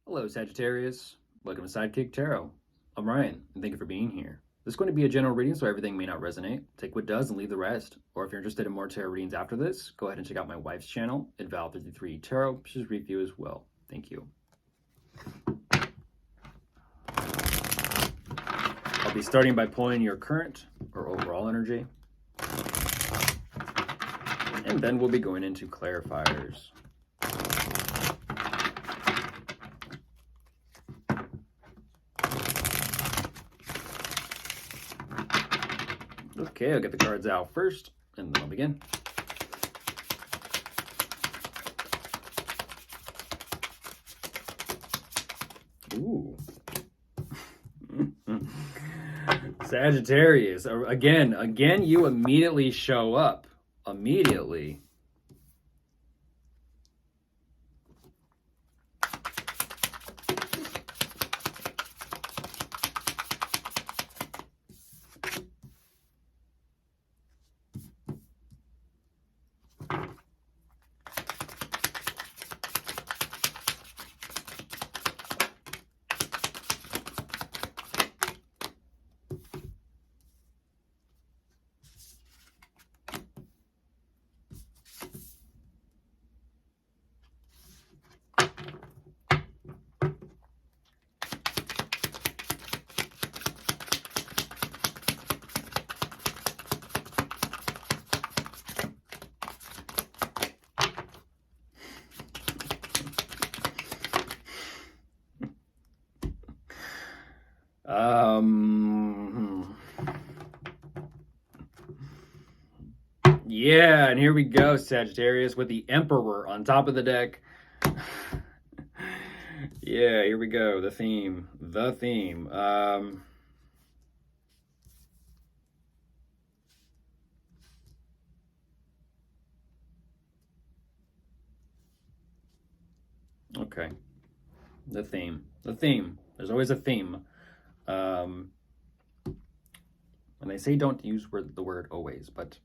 Hello, Sagittarius. Welcome to Sidekick Tarot. I'm Ryan, and thank you for being here. This is going to be a general reading, so everything may not resonate. Take what does and leave the rest. Or if you're interested in more tarot readings after this, go ahead and check out my wife's channel at Val33 Tarot. She's review as well. Thank you. I'll be starting by pulling your current or overall energy. And then we'll be going into clarifiers. Okay, I'll get the cards out first, and then I'll begin. Ooh. Sagittarius. Again, you immediately show up. Immediately. Yeah, and here we go, Sagittarius, with the Emperor on top of the deck. Yeah, here we go. The theme. Okay. The theme. There's always a theme. And they say don't use the word always, but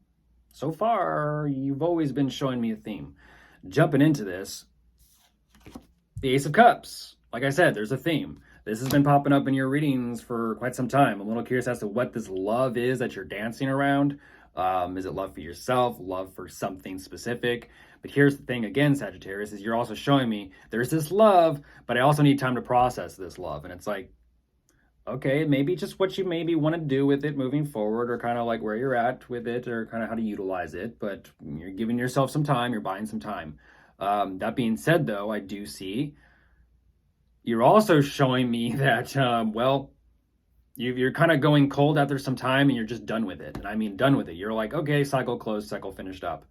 so far, you've always been showing me a theme. Jumping into this, the Ace of Cups. Like I said, there's a theme. This has been popping up in your readings for quite some time. I'm a little curious as to what this love is that you're dancing around. Is it love for yourself, love for something specific? But here's the thing again, Sagittarius, is you're also showing me there's this love, but I also need time to process this love. And it's like, okay, maybe just what you maybe want to do with it moving forward, or kind of like where you're at with it, or kind of how to utilize it. But you're giving yourself some time, you're buying some time. That being said, though, I do see you're also showing me that, well, you're kind of going cold after some time and you're just done with it. And I mean, done with it. You're like, okay, cycle closed, cycle finished up.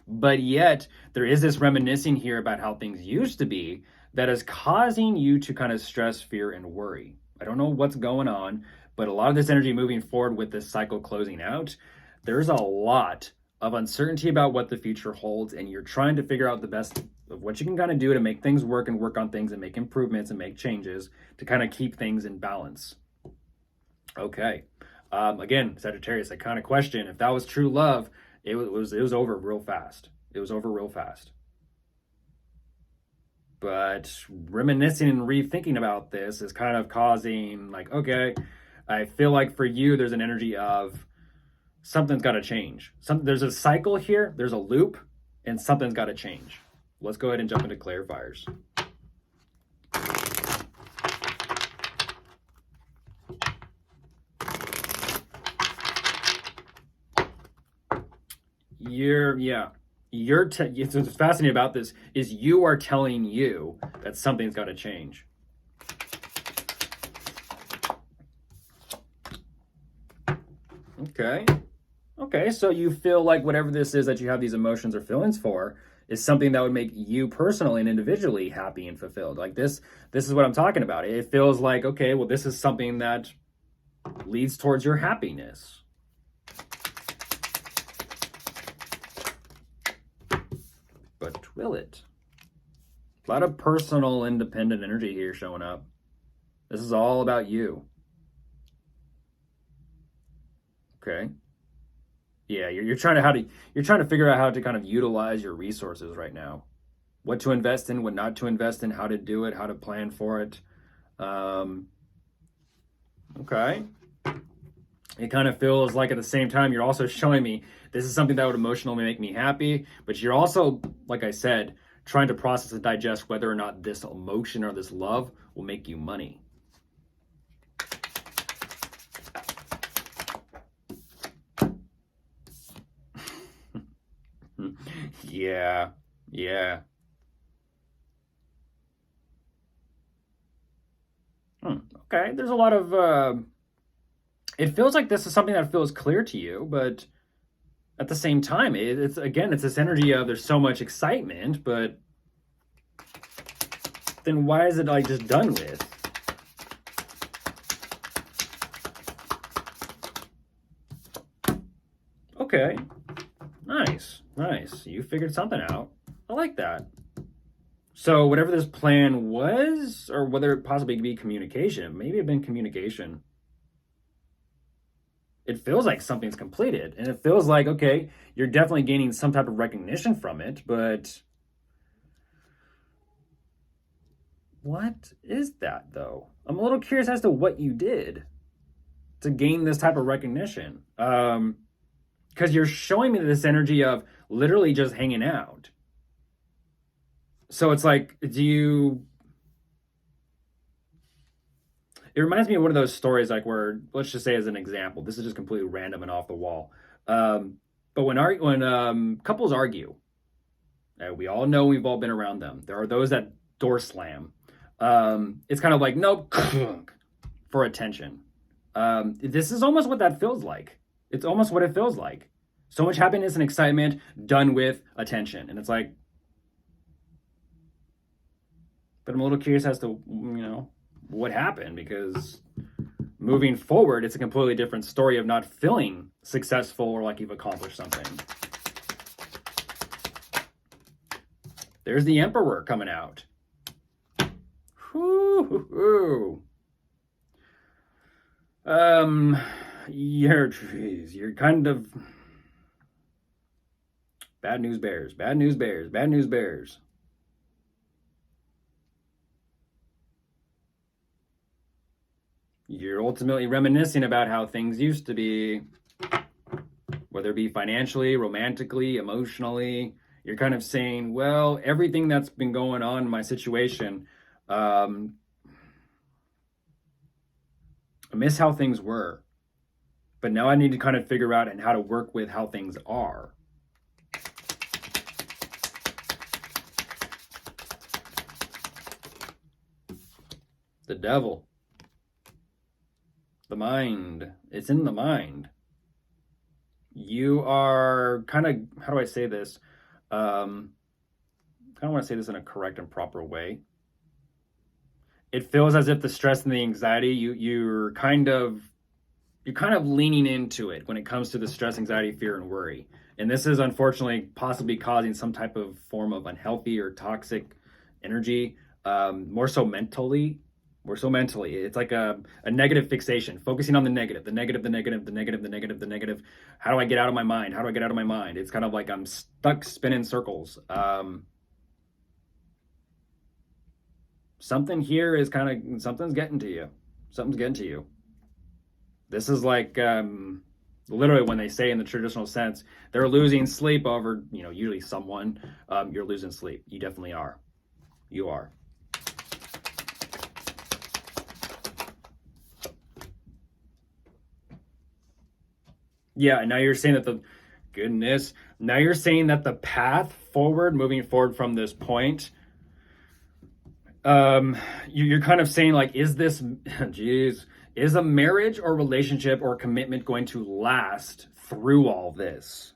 But yet, there is this reminiscing here about how things used to be that is causing you to kind of stress, fear, and worry. I don't know what's going on, but a lot of this energy moving forward with this cycle closing out, there's a lot of uncertainty about what the future holds, and you're trying to figure out the best of what you can kind of do to make things work and work on things and make improvements and make changes to kind of keep things in balance. Okay. Again, Sagittarius, I kind of question if that was true love, it was over real fast. It was over real fast. But reminiscing and rethinking about this is kind of causing, like, okay, I feel like for you, there's an energy of something's got to change. There's a cycle here, there's a loop, and something's got to change. Let's go ahead and jump into clarifiers. What's fascinating about this is you are telling you that something's got to change. Okay, so you feel like whatever this is that you have these emotions or feelings for is something that would make you personally and individually happy and fulfilled. Like this is what I'm talking about. It feels like, okay, well, this is something that leads towards your happiness. But will it? A lot of personal, independent energy here showing up. This is all about you. Okay. Yeah, you're trying to figure out how to kind of utilize your resources right now. what to invest in, what not to invest in, how to do it, how to plan for it. Okay. It kind of feels like at the same time, you're also showing me this is something that would emotionally make me happy, but you're also, like I said, trying to process and digest whether or not this emotion or this love will make you money. Yeah, yeah. Okay, there's a lot of, it feels like this is something that feels clear to you, but at the same time, it's again, it's this energy of there's so much excitement, but then why is it like just done with? Okay, nice, nice. You figured something out. I like that. So whatever this plan was, or whether it possibly be communication, maybe it been communication. It feels like something's completed, and it feels like, okay, you're definitely gaining some type of recognition from it, but what is that though? I'm a little curious as to what you did to gain this type of recognition. Because you're showing me this energy of literally just hanging out. So it's like, do you? It reminds me of one of those stories, like where, let's just say, as an example, this is just completely random and off the wall. But when couples argue, we all know, we've all been around them. There are those that door slam. It's kind of like, nope, for attention. This is almost what that feels like. It's almost what it feels like. So much happiness and excitement done with attention. And it's like, but I'm a little curious as to, what happened, because moving forward, it's a completely different story of not feeling successful or like you've accomplished something. There's the Emperor coming out. Whoo. You're kind of bad news bears. You're ultimately reminiscing about how things used to be, whether it be financially, romantically, emotionally. You're kind of saying, well, everything that's been going on in my situation, I miss how things were, but now I need to kind of figure out and how to work with how things are. The devil. The mind. It's in the mind. You are kind of, how do I say this? I kind of want to say this in a correct and proper way. It feels as if the stress and the anxiety, you're kind of leaning into it when it comes to the stress, anxiety, fear, and worry. And this is unfortunately possibly causing some type of form of unhealthy or toxic energy, more so mentally. It's like a negative fixation, focusing on the negative. How do I get out of my mind? It's kind of like I'm stuck spinning circles. Something here is something's getting to you. This is like, literally when they say in the traditional sense, they're losing sleep over, usually someone, you're losing sleep. You definitely are. You are. Yeah, and now you're saying that the path forward, moving forward from this point, you're kind of saying like, is this, is a marriage or relationship or commitment going to last through all this?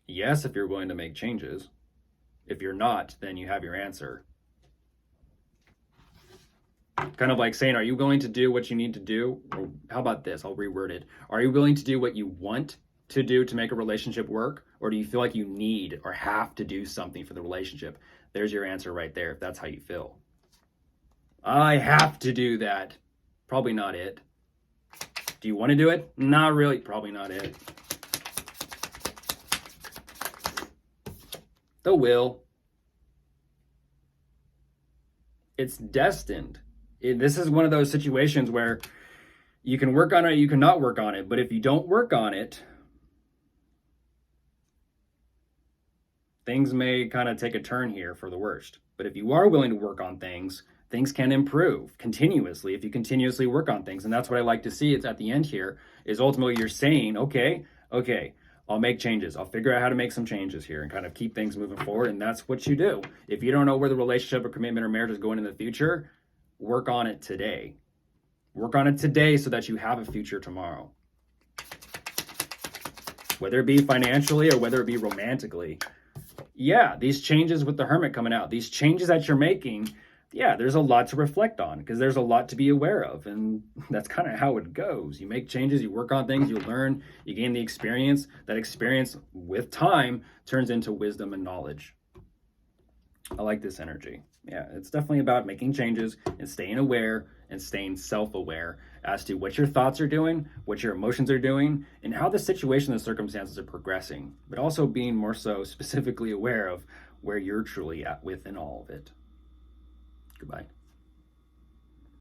Yes, if you're willing to make changes. If you're not, then you have your answer. Kind of like saying, are you willing to do what you need to do? Or how about this? I'll reword it. Are you willing to do what you want to do to make a relationship work? Or do you feel like you need or have to do something for the relationship? There's your answer right there, if that's how you feel. I have to do that. Probably not it. Do you want to do it? Not really. Probably not it. the will. It's destined. This is one of those situations where you can work on it, you cannot work on it. But if you don't work on it, things may kind of take a turn here for the worst. But if you are willing to work on things, things can improve continuously if you continuously work on things. And that's what I like to see. It's at the end here is ultimately you're saying, okay, I'll make changes. I'll figure out how to make some changes here and kind of keep things moving forward. And that's what you do. If you don't know where the relationship or commitment or marriage is going in the future, work on it today. Work on it today so that you have a future tomorrow. Whether it be financially or whether it be romantically. Yeah, these changes with the Hermit coming out, these changes that you're making, yeah, there's a lot to reflect on because there's a lot to be aware of. And that's kind of how it goes. You make changes, you work on things, you learn, you gain the experience. That experience with time turns into wisdom and knowledge. I like this energy. Yeah, it's definitely about making changes and staying aware and staying self-aware as to what your thoughts are doing, what your emotions are doing, and how the situation and circumstances are progressing, but also being more so specifically aware of where you're truly at within all of it. Goodbye.